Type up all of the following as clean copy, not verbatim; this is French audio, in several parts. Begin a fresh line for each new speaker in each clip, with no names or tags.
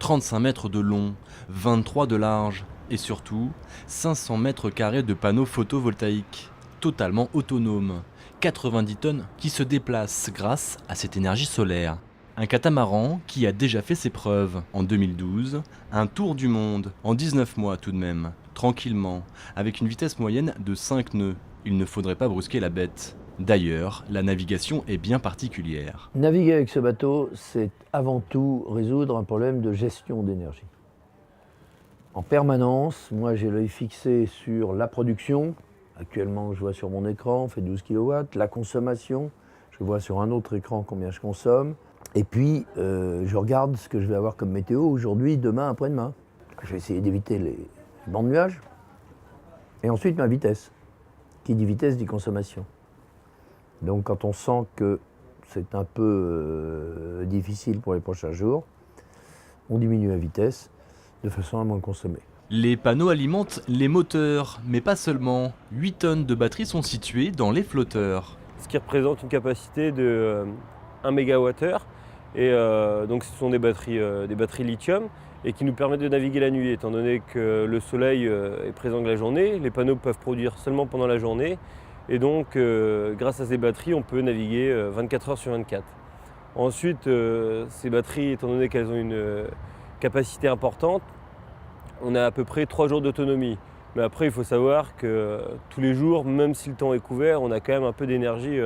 35 mètres de long, 23 de large et surtout 500 mètres carrés de panneaux photovoltaïques, totalement autonomes, 90 tonnes qui se déplacent grâce à cette énergie solaire. Un catamaran qui a déjà fait ses preuves en 2012, un tour du monde en 19 mois tout de même, tranquillement, avec une vitesse moyenne de 5 nœuds. Il ne faudrait pas brusquer la bête. D'ailleurs, la navigation est bien particulière.
Naviguer avec ce bateau, c'est avant tout résoudre un problème de gestion d'énergie. En permanence, moi j'ai l'œil fixé sur la production. Actuellement, je vois sur mon écran, on fait 12 kW. La consommation, je vois sur un autre écran combien je consomme. Et puis, je regarde ce que je vais avoir comme météo aujourd'hui, demain, après-demain. Je vais essayer d'éviter les bancs de nuages. Et ensuite, ma vitesse. Qui dit vitesse dit consommation. Donc, quand on sent que c'est un peu difficile pour les prochains jours, on diminue la vitesse de façon à moins consommer.
Les panneaux alimentent les moteurs, mais pas seulement. 8 tonnes de batteries sont situées dans les flotteurs.
Ce qui représente une capacité de 1 MWh. Et donc ce sont des batteries lithium et qui nous permettent de naviguer la nuit, étant donné que le soleil est présent que la journée. Les panneaux peuvent produire seulement pendant la journée. Et donc grâce à ces batteries, on peut naviguer 24 heures sur 24. Ensuite, ces batteries, étant donné qu'elles ont une capacité importante, on a à peu près 3 jours d'autonomie. Mais après, il faut savoir que tous les jours, même si le temps est couvert, on a quand même un peu d'énergie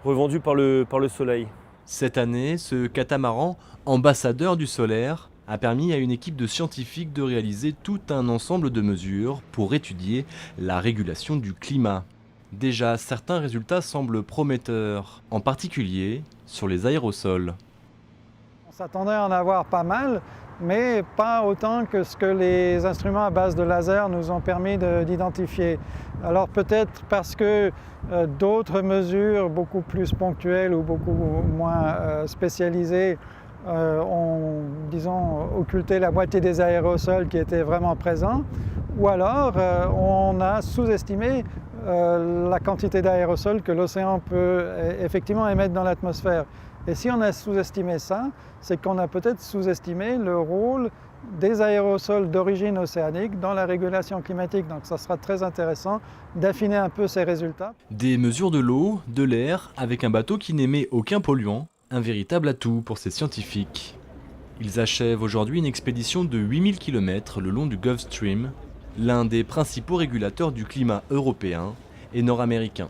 revendue par le soleil.
Cette année, ce catamaran, ambassadeur du solaire, a permis à une équipe de scientifiques de réaliser tout un ensemble de mesures pour étudier la régulation du climat. Déjà, certains résultats semblent prometteurs, en particulier sur les aérosols.
On s'attendait à en avoir pas mal, mais pas autant que ce que les instruments à base de laser nous ont permis d'identifier. Alors peut-être parce que d'autres mesures beaucoup plus ponctuelles ou beaucoup moins spécialisées ont, disons, occulté la moitié des aérosols qui étaient vraiment présents, ou alors on a sous-estimé la quantité d'aérosols que l'océan peut effectivement émettre dans l'atmosphère. Et si on a sous-estimé ça, c'est qu'on a peut-être sous-estimé le rôle des aérosols d'origine océanique dans la régulation climatique. Donc ça sera très intéressant d'affiner un peu ces résultats.
Des mesures de l'eau, de l'air, avec un bateau qui n'émet aucun polluant, un véritable atout pour ces scientifiques. Ils achèvent aujourd'hui une expédition de 8000 km le long du Gulf Stream, l'un des principaux régulateurs du climat européen et nord-américain.